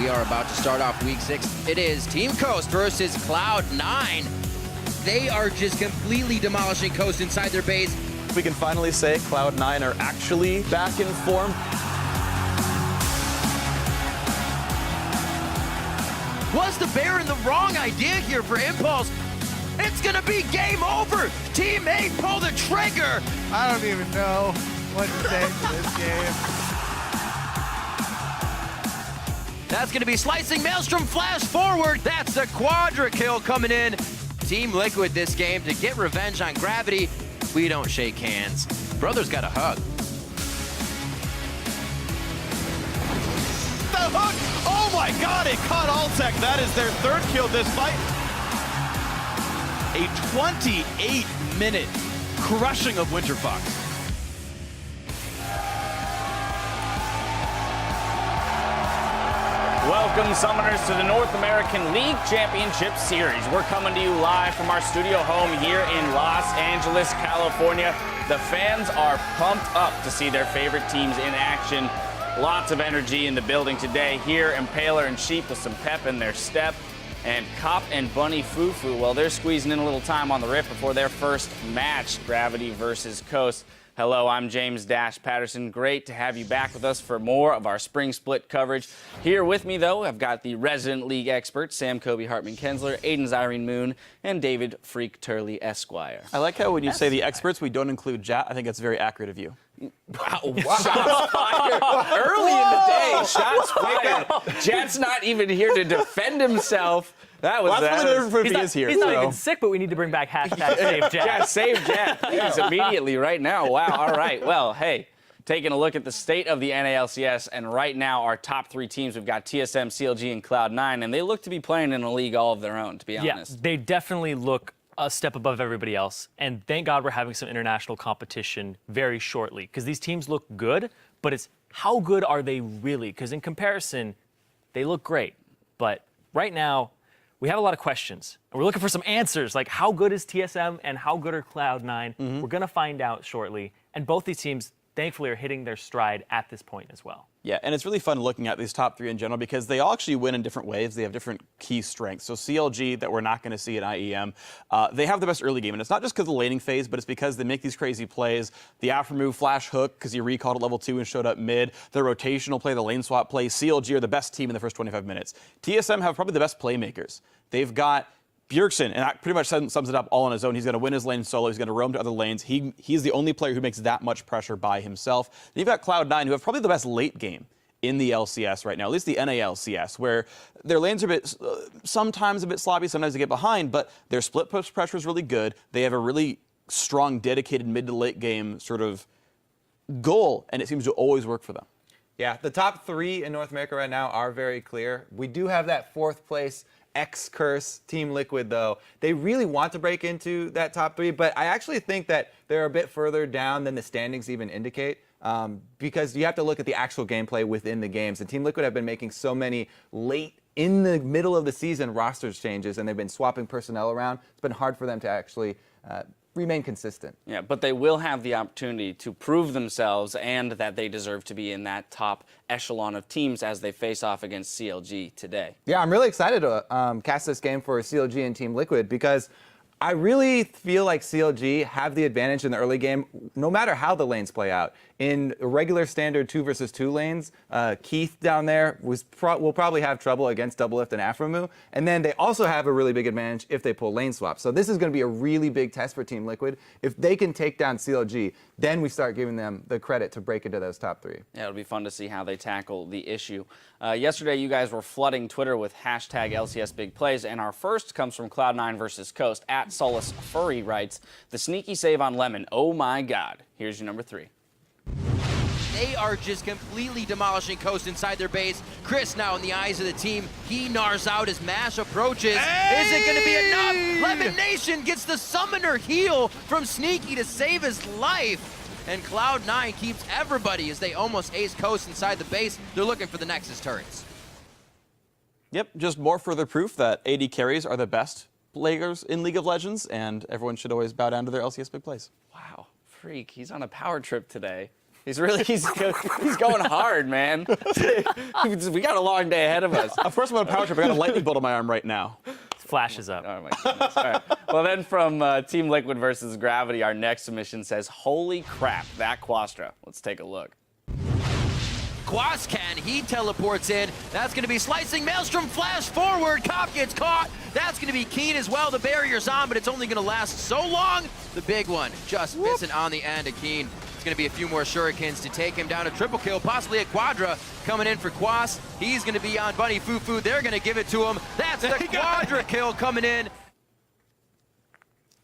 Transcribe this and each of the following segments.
We are about to start off week 6. It is Team Coast versus Cloud9. They are just completely demolishing Coast inside their base. We can finally say Cloud9 are actually back in form. Was the Baron the wrong idea here for Impulse? It's gonna be game over! Team 8 pull the trigger! I don't even know what to say for this game. That's gonna be slicing Maelstrom flash forward. That's the quadra kill coming in. Team Liquid this game to get revenge on Gravity. We don't shake hands. Brothers got a hug. The hook! Oh my god, it caught Altec. That is their third kill this fight. A 28-minute crushing of Winterfox. Welcome, Summoners, to the North American League Championship Series. We're coming to you live from our studio home here in Los Angeles, California. The fans are pumped up to see their favorite teams in action. Lots of energy in the building today. Here, Impaler and Sheep with some pep in their step. And Cop and Bunny Fufu, well, they're squeezing in a little time on the Rift before their first match, Gravity versus Coast. Hello, I'm James Dash Patterson. Great to have you back with us for more of our spring split coverage. Here with me, though, I've got the resident league experts, Sam Kobe Hartman-Kensler, Aiden Zyrene Moon, and David Freak Turley Esquire. I like how when you say the experts, we don't include Jat. I think that's very accurate of you. Wow. Shots fired. Early in the day, shots fired. Jat's not even here to defend himself. That was That's really different if he is here. He's not even sick, but we need to bring back hashtag Save Jet. Yeah, save Jet, please, immediately, right now. Wow, all right. Well, hey, taking a look at the state of the NA LCS, and right now our top 3 teams, we've got TSM, CLG, and Cloud9, and they look to be playing in a league all of their own, to be honest. Yeah, they definitely look a step above everybody else, and thank God we're having some international competition very shortly, because these teams look good, but it's how good are they really? Because in comparison, they look great, but right now, we have a lot of questions, and we're looking for some answers, like how good is TSM and how good are Cloud9? We're going to find out shortly, and both these teams, thankfully, are hitting their stride at this point as well. Yeah, and it's really fun looking at these top 3 in general because they all actually win in different ways. They have different key strengths. So CLG, that we're not going to see at IEM, they have the best early game. And it's not just because of the laning phase, but it's because they make these crazy plays. The after move flash hook, because he recalled at level 2 and showed up mid. The rotational play, the lane swap play. CLG are the best team in the first 25 minutes. TSM have probably the best playmakers. They've got Bjergsen, and that pretty much sums it up all on his own. He's going to win his lane solo. He's going to roam to other lanes. He's the only player who makes that much pressure by himself. Then you've got Cloud9, who have probably the best late game in the LCS right now, at least the NA LCS, where their lanes are sometimes a bit sloppy, sometimes they get behind, but their split push pressure is really good. They have a really strong, dedicated mid to late game sort of goal, and it seems to always work for them. Yeah, the top 3 in North America right now are very clear. We do have that 4th place X-Curse Team Liquid, though. They really want to break into that top 3, but I actually think that they're a bit further down than the standings even indicate. Because you have to look at the actual gameplay within the games. And Team Liquid have been making so many late in the middle of the season rosters changes, and they've been swapping personnel around. It's been hard for them to actually remain consistent. Yeah, but they will have the opportunity to prove themselves and that they deserve to be in that top echelon of teams as they face off against CLG today. Yeah, I'm really excited to cast this game for CLG and Team Liquid because I really feel like CLG have the advantage in the early game, no matter how the lanes play out. In regular standard 2 versus 2 lanes, Keith down there will probably have trouble against Doublelift and Afromu. And then they also have a really big advantage if they pull lane swaps. So this is going to be a really big test for Team Liquid. If they can take down CLG, then we start giving them the credit to break into those top 3. Yeah, it'll be fun to see how they tackle the issue. Yesterday, you guys were flooding Twitter with hashtag LCSBIGPLAYS, and our first comes from Cloud9 versus Coast. At Solus Furry writes, the sneaky save on Lemon. Oh my God. Here's your number 3. They are just completely demolishing Coast inside their base. Chris now in the eyes of the team. He gnars out as Mash approaches. Hey! Is it going to be enough? Lemon Nation gets the summoner heal from Sneaky to save his life. And Cloud9 keeps everybody as they almost ace Coast inside the base. They're looking for the Nexus turrets. Yep, just more further proof that AD carries are the best players in League of Legends, and everyone should always bow down to their LCS big plays. Wow, Freak, he's on a power trip today. He's going hard, man. We got a long day ahead of us. Of course I'm on a power trip. I got a lightning bolt on my arm right now. Flashes up. Oh my goodness. All right. Well, then from Team Liquid versus Gravity, our next submission says, holy crap, that Quastra. Let's take a look. Quascan, he teleports in. That's going to be slicing. Maelstrom flash forward. Cop gets caught. That's going to be Keen as well. The barrier's on, but it's only going to last so long. The big one just missing on the end of Keen. It's going to be a few more shurikens to take him down. A triple kill, possibly a quadra coming in for Quas. He's going to be on Bunny Fufu. They're going to give it to him. That's the quadra kill coming in.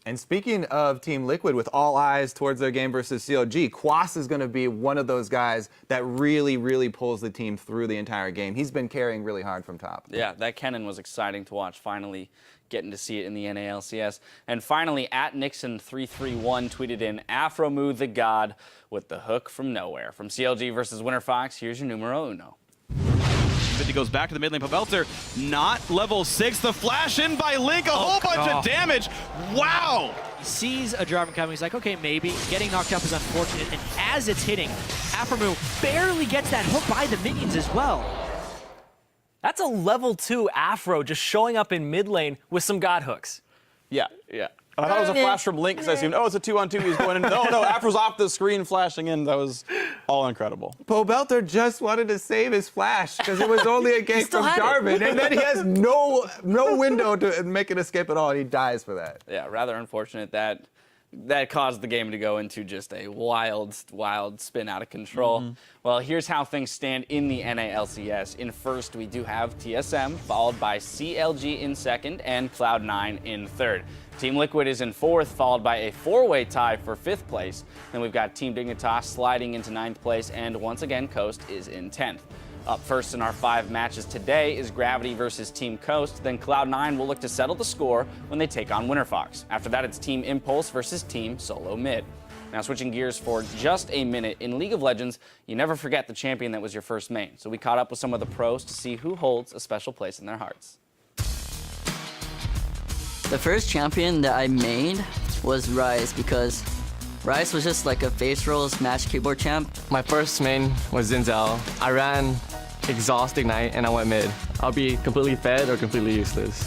And speaking of Team Liquid, with all eyes towards their game versus CLG, Quas is going to be one of those guys that really, really pulls the team through the entire game. He's been carrying really hard from top. Yeah, that Kennen was exciting to watch, finally getting to see it in the NA LCS. And finally, at Nixon331 tweeted in, Afromu the God with the hook from nowhere. From CLG versus Winter Fox, here's your numero uno. He goes back to the mid lane. Pavelter, not level 6. The flash in by Link, a whole bunch of damage. Wow! He sees a Jarvan coming. He's like, okay, maybe. Getting knocked up is unfortunate. And as it's hitting, Afromu barely gets that hook by the minions as well. That's a level 2 Afro just showing up in mid lane with some god hooks. Yeah. I thought it was a flash from Link because I assumed, oh, it's a 2-on-2. He's going in. No, Afro's off the screen flashing in. That was all incredible. Pobelter just wanted to save his flash because it was only a gank from Jarvan, and then he has no window to make an escape at all, and he dies for that. Yeah, rather unfortunate that caused the game to go into just a wild spin out of control. Well, here's how things stand in the NA LCS. In first, we do have TSM, followed by CLG in second, and Cloud9 in third. Team Liquid is in fourth, followed by a four-way tie for fifth place. Then we've got Team Dignitas sliding into ninth place, and once again, Coast is in 10th. Up first in our 5 matches today is Gravity versus Team Coast. Then Cloud9 will look to settle the score when they take on Winter Fox. After that, it's Team Impulse versus Team Solo Mid. Now switching gears for just a minute, in League of Legends, you never forget the champion that was your first main. So we caught up with some of the pros to see who holds a special place in their hearts. The first champion that I made was Ryze because Ryze was just like a face roll smash keyboard champ. My first main was Zinzel. I ran Exhaust Ignite and I went mid. I'll be completely fed or completely useless.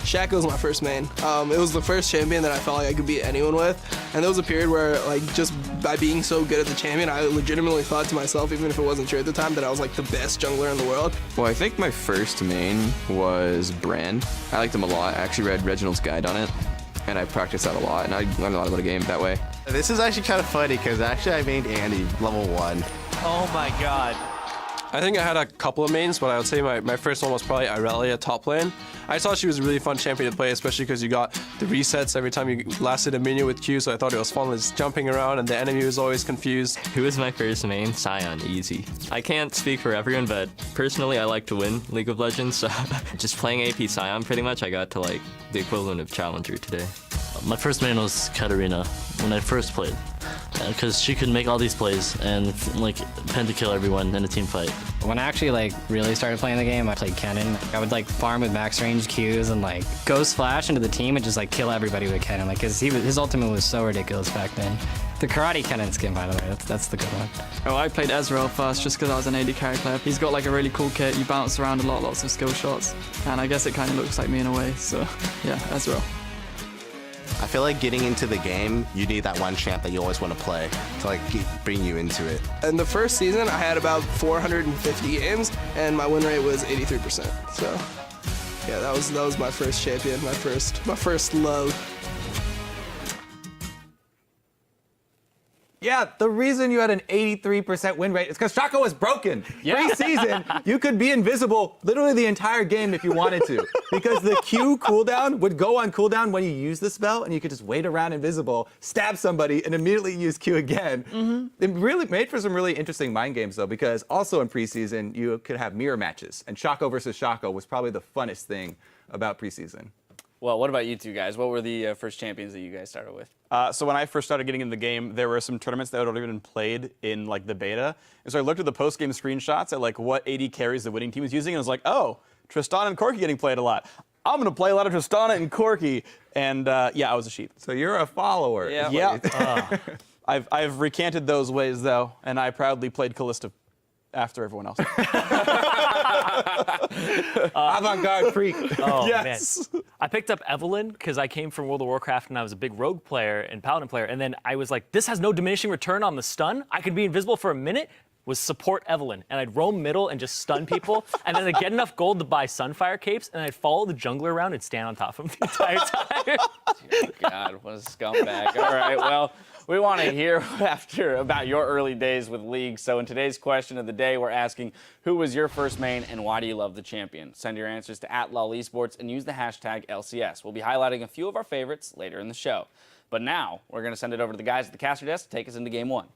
Shaco was my first main. It was the first champion that I felt like I could beat anyone with. And there was a period where, like, just by being so good at the champion, I legitimately thought to myself, even if it wasn't true at the time, that I was like the best jungler in the world. Well, I think my first main was Brand. I liked him a lot. I actually read Reginald's guide on it, and I practiced that a lot, and I learned a lot about the game that way. This is actually kind of funny, because actually I made Andy level 1. Oh my god. I think I had a couple of mains, but I would say my first one was probably Irelia top lane. I thought she was a really fun champion to play, especially because you got the resets every time you lasted a minion with Q, so I thought it was fun just jumping around and the enemy was always confused. Who was my first main? Sion, easy. I can't speak for everyone, but personally I like to win League of Legends, so just playing AP Sion pretty much, I got to like the equivalent of Challenger today. My first main was Katarina when I first played, because she could make all these plays and like pentakill everyone in a team fight. When I actually like really started playing the game, I played Kennen. I would like farm with max range Qs and like ghost flash into the team and just like kill everybody with Kennen, like cause his ultimate was so ridiculous back then. The karate Kennen skin, by the way, that's the good one. Oh, I played Ezreal first just because I was an AD carry player. He's got like a really cool kit. You bounce around a lot, lots of skill shots, and I guess it kind of looks like me in a way. So yeah, Ezreal. I feel like getting into the game, you need that one champ that you always want to play to like bring you into it. In the first season, I had about 450 games, and my win rate was 83%. So yeah, that was my first champion, my first love. Yeah, the reason you had an 83% win rate is because Shaco was broken. Pre-season, you could be invisible literally the entire game if you wanted to, because the Q cooldown would go on cooldown when you use the spell, and you could just wait around invisible, stab somebody, and immediately use Q again. It really made for some really interesting mind games, though, because also in preseason, you could have mirror matches, and Shaco versus Shaco was probably the funnest thing about preseason. Well, what about you two guys? What were the first champions that you guys started with? So when I first started getting in the game, there were some tournaments that had already been played in like the beta. And so I looked at the post-game screenshots at like what AD carries the winning team was using, and I was like, oh, Tristana and Corki getting played a lot. I'm going to play a lot of Tristana and Corki. And yeah, I was a sheep. So you're a follower. Yeah. I've recanted those ways, though, and I proudly played Callista after everyone else. Avant-garde freak. Oh, Yes. man. I picked up Evelyn because I came from World of Warcraft and I was a big rogue player and paladin player. And then I was like, this has no diminishing return on the stun. I could be invisible for a minute. Was support Evelyn. And I'd roam middle and just stun people. And then I'd get enough gold to buy Sunfire capes. And I'd follow the jungler around and stand on top of him the entire time. Dear God, what a scumbag. All right, well, we want to hear about your early days with League. So in today's question of the day, we're asking, who was your first main and why do you love the champion? Send your answers to @LOLesports and use the hashtag LCS. We'll be highlighting a few of our favorites later in the show. But now, we're going to send it over to the guys at the caster desk to take us into game one.